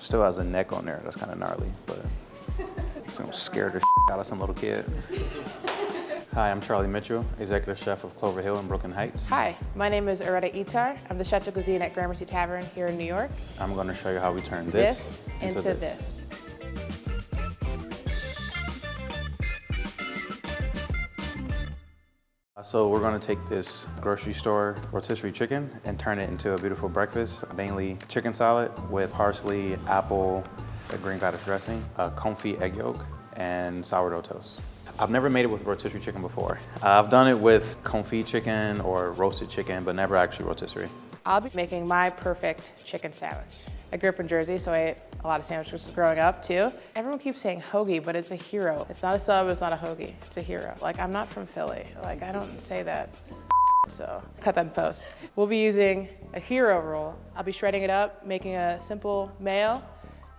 Still has a neck on there. That's kind of gnarly, but it's gonna scare the out of some little kid. Hi, I'm Charlie Mitchell, executive chef of Clover Hill in Brooklyn Heights. Hi, my name is Aretah Ettarh. I'm the chef de cuisine at Gramercy Tavern here in New York. I'm going to show you how we turn this into this. So we're going to take this grocery store rotisserie chicken and turn it into a beautiful breakfast, mainly chicken salad with parsley, apple, a green radish dressing, a confit egg yolk, and sourdough toast. I've never made it with rotisserie chicken before. I've done it with confit chicken or roasted chicken, but never actually rotisserie. I'll be making my perfect chicken sandwich. I grew up in Jersey, so I ate a lot of sandwiches growing up too. Everyone keeps saying hoagie, but it's a hero. It's not a sub, it's not a hoagie, it's a hero. Like, I'm not from Philly. Like, I don't say that, so cut that in post. We'll be using a hero roll. I'll be shredding it up, making a simple mayo,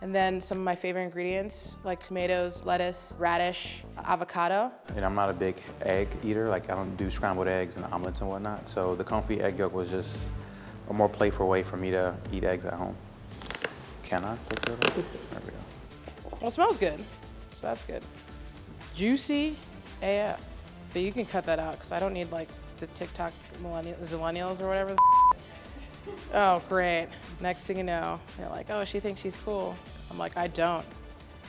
and then some of my favorite ingredients like tomatoes, lettuce, radish, avocado. And I'm not a big egg eater. Like, I don't do scrambled eggs and omelets and whatnot. So the confit egg yolk was just a more playful way for me to eat eggs at home. Can I take that off? There we go. Well, it smells good, so that's good. Juicy AF. But you can cut that out because I don't need like the TikTok millennials or whatever. Oh, great. Next thing you know, you're like, oh, she thinks she's cool. I'm like, I don't.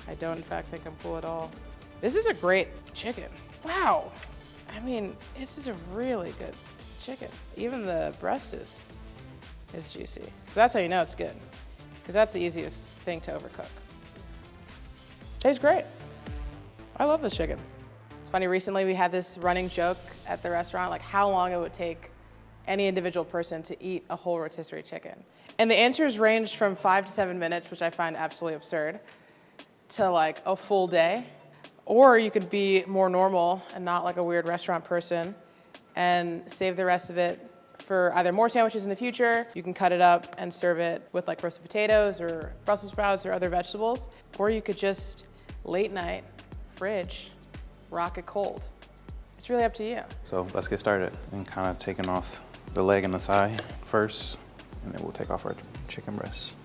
I don't, in fact, think I'm cool at all. This is a great chicken. Wow. I mean, this is a really good chicken. Even the breast is juicy. So that's how you know it's good, because that's the easiest thing to overcook. Tastes great. I love this chicken. It's funny, recently we had this running joke at the restaurant, like how long it would take any individual person to eat a whole rotisserie chicken. And the answers ranged from 5 to 7 minutes, which I find absolutely absurd, to like a full day. Or you could be more normal and not like a weird restaurant person and save the rest of it for either more sandwiches in the future. You can cut it up and serve it with like roasted potatoes or Brussels sprouts or other vegetables. Or you could just late night, fridge, rock it cold. It's really up to you. So let's get started and kind of taking off the leg and the thigh first, and then we'll take off our chicken breast.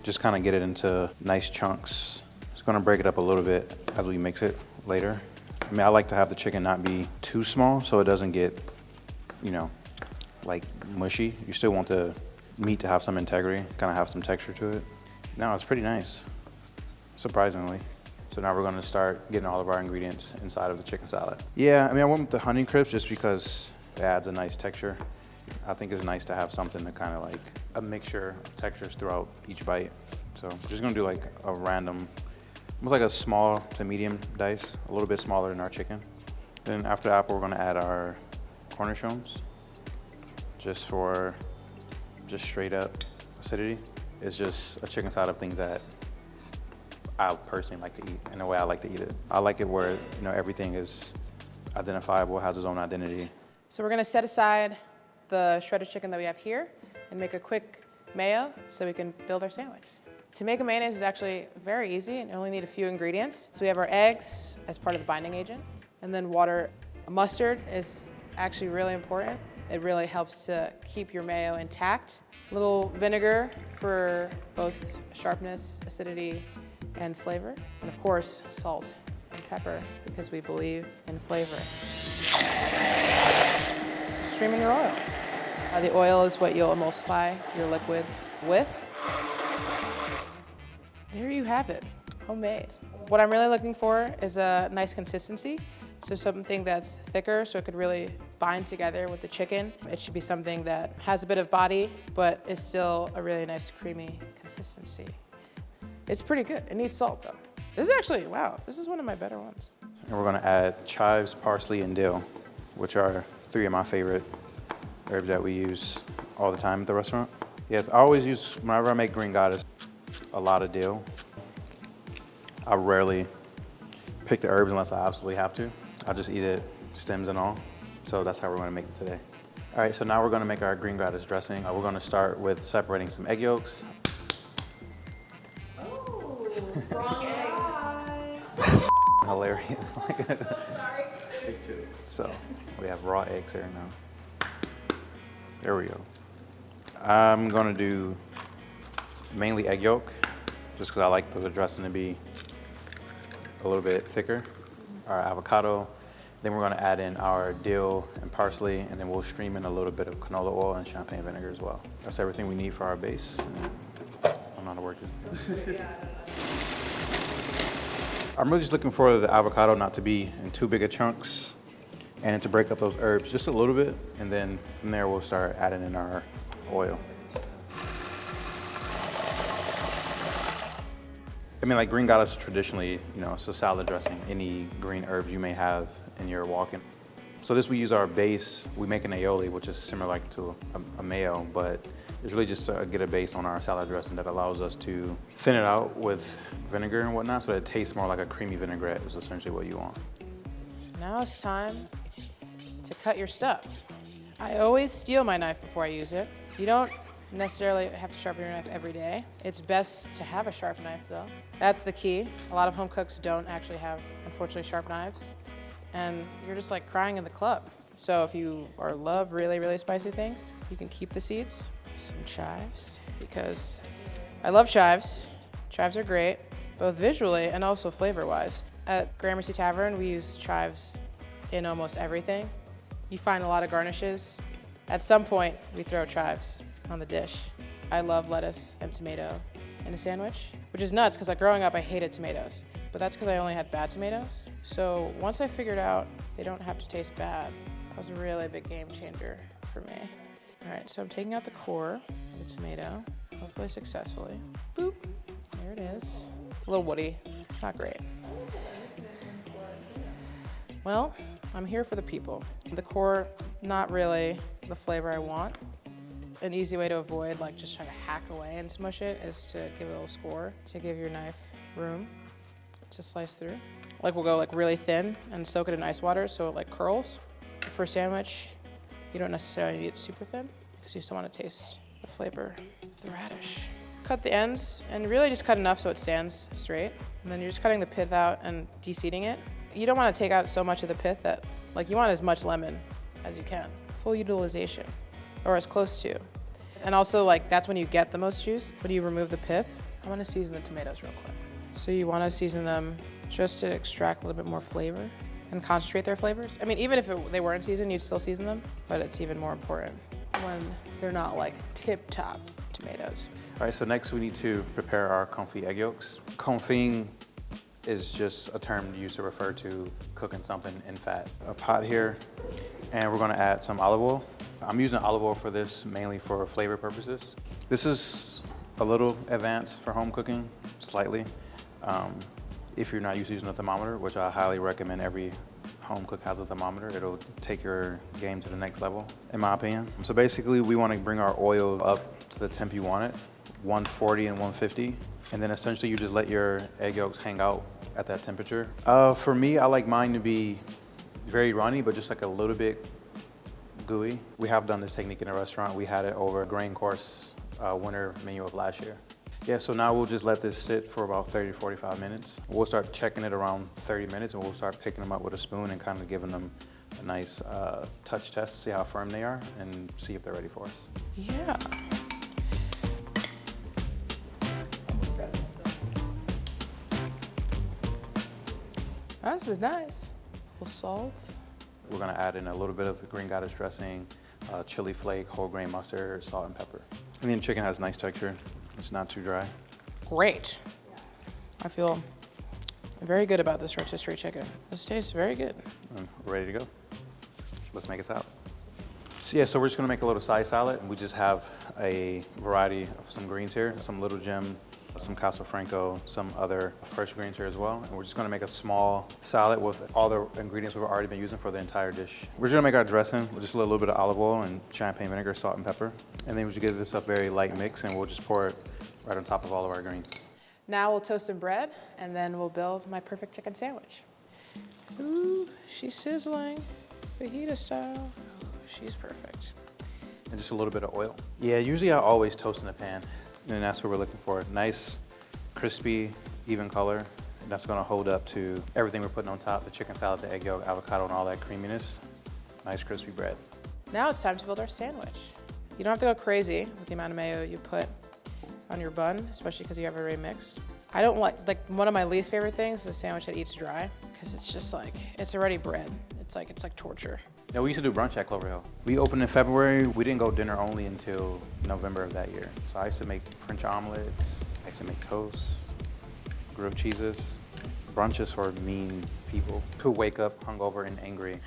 Just kind of get it into nice chunks. Just gonna break it up a little bit as we mix it later. I mean, I like to have the chicken not be too small so it doesn't get, you know, like mushy. You still want the meat to have some integrity, kind of have some texture to it. No, it's pretty nice, surprisingly. So now we're gonna start getting all of our ingredients inside of the chicken salad. Yeah, I mean, I went with the Honeycrisp just because it adds a nice texture. I think it's nice to have something to kind of like a mixture of textures throughout each bite. So we're just gonna do like a random, almost like a small to medium dice, a little bit smaller than our chicken. Then after the apple, we're gonna add our cornichons, just for straight up acidity. It's just a chicken salad of things that I personally like to eat and the way I like to eat it. I like it where, you know, everything is identifiable, has its own identity. So we're gonna set aside the shredded chicken that we have here and make a quick mayo so we can build our sandwich. To make a mayonnaise is actually very easy and you only need a few ingredients. So we have our eggs as part of the binding agent, and then water. Mustard is actually really important. It really helps to keep your mayo intact. A little vinegar for both sharpness, acidity, and flavor. And of course, salt and pepper, because we believe in flavor. Stream in your oil. The oil is what you'll emulsify your liquids with. There you have it, homemade. What I'm really looking for is a nice consistency. So something that's thicker so it could really bind together with the chicken. It should be something that has a bit of body, but is still a really nice creamy consistency. It's pretty good. It needs salt though. This is actually, wow, this is one of my better ones. And we're gonna add chives, parsley, and dill, which are 3 of my favorite herbs that we use all the time at the restaurant. Yes, I always use, whenever I make green goddess, a lot of dill. I rarely pick the herbs unless I absolutely have to. I just eat it, stems and all. So that's how we're gonna make it today. All right, so now we're gonna make our green radish dressing. We're gonna start with separating some egg yolks. Strong egg. That's hilarious. Sorry. Take 2. So we have raw eggs here now. There we go. I'm gonna do mainly egg yolk, just because I like the dressing to be a little bit thicker. Our avocado. Then we're gonna add in our dill and parsley, and then we'll stream in a little bit of canola oil and champagne vinegar as well. That's everything we need for our base. I don't know how to work this thing. I'm really just looking for the avocado not to be in too big of chunks and to break up those herbs just a little bit, and then from there we'll start adding in our oil. I mean, like green goddess traditionally, you know, it's a salad dressing, any green herbs you may have in your walk-in. So this, we use our base, we make an aioli, which is similar like to a mayo, but it's really just to get a base on our salad dressing that allows us to thin it out with vinegar and whatnot so that it tastes more like a creamy vinaigrette is essentially what you want. Now it's time to cut your stuff. I always steal my knife before I use it. You don't necessarily have to sharpen your knife every day. It's best to have a sharp knife though. That's the key. A lot of home cooks don't actually have, unfortunately, sharp knives. And you're just like crying in the club. So if you love really, really spicy things, you can keep the seeds. Some chives, because I love chives. Chives are great, both visually and also flavor-wise. At Gramercy Tavern, we use chives in almost everything. You find a lot of garnishes. At some point, we throw chives on the dish. I love lettuce and tomato in a sandwich, which is nuts because like growing up, I hated tomatoes, but that's because I only had bad tomatoes. So once I figured out they don't have to taste bad, that was a really big game changer for me. All right, so I'm taking out the core of the tomato, hopefully successfully. Boop, there it is. A little woody, it's not great. Well, I'm here for the people. The core, not really the flavor I want. An easy way to avoid like just trying to hack away and smush it is to give it a little score, to give your knife room to slice through. Like we'll go like really thin and soak it in ice water so it like curls. For a sandwich, you don't necessarily need it super thin because you still want to taste the flavor of the radish. Cut the ends and really just cut enough so it stands straight. And then you're just cutting the pith out and de-seeding it. You don't want to take out so much of the pith that, like you want as much lemon as you can. Full utilization, or as close to. And also like that's when you get the most juice. When you remove the pith, I want to season the tomatoes real quick. So you want to season them just to extract a little bit more flavor and concentrate their flavors. I mean, even if they weren't seasoned, you'd still season them, but it's even more important when they're not like tip-top tomatoes. All right, so next we need to prepare our confit egg yolks. Confit is just a term used to refer to cooking something in fat. A pot here, and we're gonna add some olive oil. I'm using olive oil for this mainly for flavor purposes. This is a little advanced for home cooking, slightly. If you're not used to using a thermometer, which I highly recommend every home cook has a thermometer, it'll take your game to the next level, in my opinion. So basically, we want to bring our oil up to the temp you want it, 140 and 150, and then essentially you just let your egg yolks hang out at that temperature. For me, I like mine to be very runny, but just like a little bit gooey. We have done this technique in a restaurant. We had it over a grain course winter menu of last year. Yeah, so now we'll just let this sit for about 30 to 45 minutes. We'll start checking it around 30 minutes and we'll start picking them up with a spoon and kind of giving them a nice touch test to see how firm they are and see if they're ready for us. Yeah. This is nice. A little salt. We're gonna add in a little bit of the green goddess dressing, chili flake, whole grain mustard, salt and pepper. And then chicken has nice texture. It's not too dry. Great. I feel very good about this rotisserie chicken. This tastes very good. We're ready to go. Let's make a salad. So yeah, so we're just gonna make a little side salad. We just have a variety of some greens here, some little gem, some casofranco, some other fresh greens here as well. And we're just gonna make a small salad with all the ingredients we've already been using for the entire dish. We're just gonna make our dressing with just a little bit of olive oil and champagne vinegar, salt and pepper. And then we just give this a very light mix and we'll just pour it right on top of all of our greens. Now we'll toast some bread and then we'll build my perfect chicken sandwich. Ooh, she's sizzling, fajita style. Ooh, she's perfect. And just a little bit of oil. Yeah, usually I always toast in the pan. And that's what we're looking for. Nice, crispy, even color. And that's gonna hold up to everything we're putting on top, the chicken salad, the egg yolk, avocado, and all that creaminess. Nice crispy bread. Now it's time to build our sandwich. You don't have to go crazy with the amount of mayo you put on your bun, especially because you have it already mixed. I don't like one of my least favorite things is a sandwich that eats dry, because it's just like, it's already bread. It's like torture. Yeah, we used to do brunch at Clover Hill. We opened in February. We didn't go dinner only until November of that year. So I used to make French omelets. I used to make toast, grilled cheeses. Brunch is for mean people who wake up hungover and angry.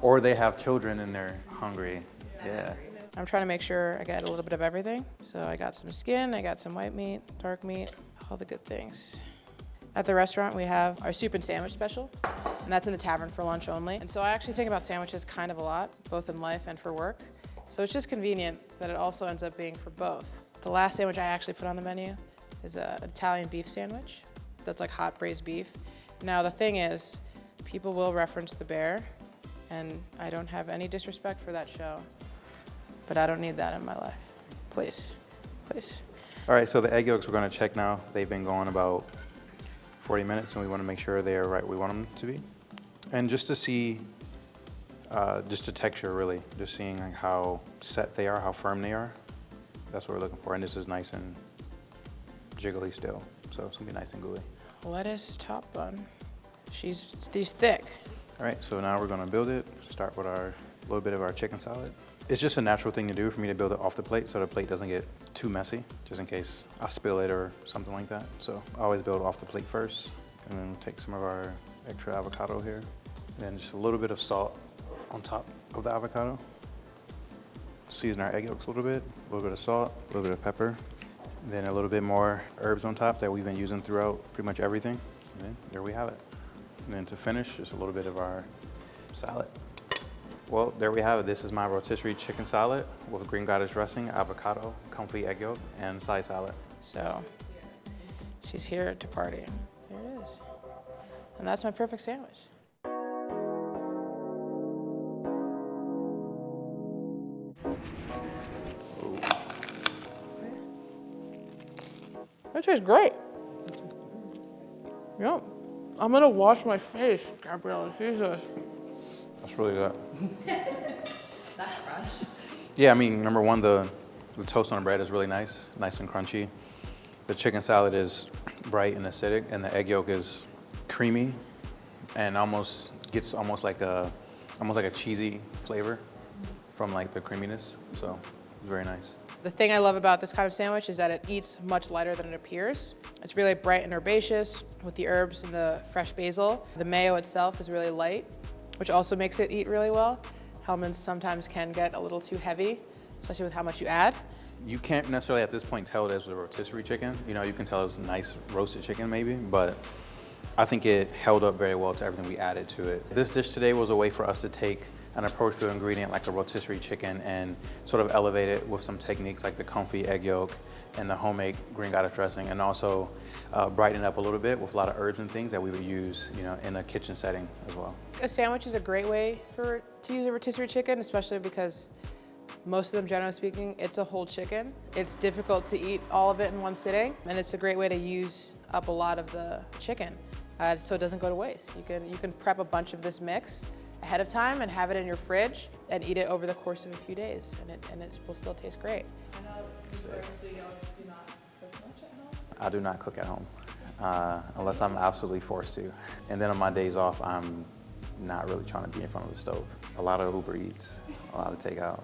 Or they have children and they're hungry. Yeah. I'm trying to make sure I get a little bit of everything. So I got some skin, I got some white meat, dark meat, all the good things. At the restaurant, we have our soup and sandwich special, and that's in the tavern for lunch only. And so I actually think about sandwiches kind of a lot, both in life and for work. So it's just convenient that it also ends up being for both. The last sandwich I actually put on the menu is an Italian beef sandwich. That's like hot braised beef. Now the thing is, people will reference the bear, and I don't have any disrespect for that show, but I don't need that in my life. Please, please. All right, so the egg yolks we're gonna check now. They've been going about 40 minutes, and we wanna make sure they are right where we want them to be. And just to see, just the texture really, just seeing like how set they are, how firm they are. That's what we're looking for, and this is nice and jiggly still, so it's gonna be nice and gooey. Lettuce top bun. She's thick. All right, so now we're gonna build it. Start with our little bit of our chicken salad. It's just a natural thing to do for me to build it off the plate so the plate doesn't get too messy, just in case I spill it or something like that. So I always build off the plate first, and then we'll take some of our extra avocado here, and then just a little bit of salt on top of the avocado. Season our egg yolks a little bit of salt, a little bit of pepper, then a little bit more herbs on top that we've been using throughout pretty much everything. And then there we have it. And then to finish, just a little bit of our salad. Well, there we have it. This is my rotisserie chicken salad with green goddess dressing, avocado, Confit egg yolk, and side salad. So she's here to party. There it is. And that's my perfect sandwich. That tastes great. Yep. I'm gonna wash my face, Gabriella. Jesus. That's really good. That's crunch. Yeah, I mean, number one, the toast on the bread is really nice and crunchy. The chicken salad is bright and acidic, and the egg yolk is creamy and gets almost like a cheesy flavor from like the creaminess. So it's very nice. The thing I love about this kind of sandwich is that it eats much lighter than it appears. It's really bright and herbaceous with the herbs and the fresh basil. The mayo itself is really light, which also makes it eat really well. Hellmann's sometimes can get a little too heavy, especially with how much you add. You can't necessarily at this point tell it was a rotisserie chicken. You know, you can tell it was a nice roasted chicken maybe, but I think it held up very well to everything we added to it. This dish today was a way for us to take an approach to an ingredient like a rotisserie chicken and sort of elevate it with some techniques like the Confit egg yolk and the homemade green goddess dressing, and also brighten it up a little bit with a lot of herbs and things that we would use, you know, in a kitchen setting as well. A sandwich is a great way to use a rotisserie chicken, especially because most of them, generally speaking, it's a whole chicken. It's difficult to eat all of it in one sitting, and it's a great way to use up a lot of the chicken, so it doesn't go to waste. You can prep a bunch of this mix ahead of time and have it in your fridge and eat it over the course of a few days, and it will still taste great. I know historically y'all do not cook much at home. I do not cook at home unless I'm absolutely forced to. And then on my days off, I'm not really trying to be in front of the stove. A lot of Uber Eats, a lot of takeout.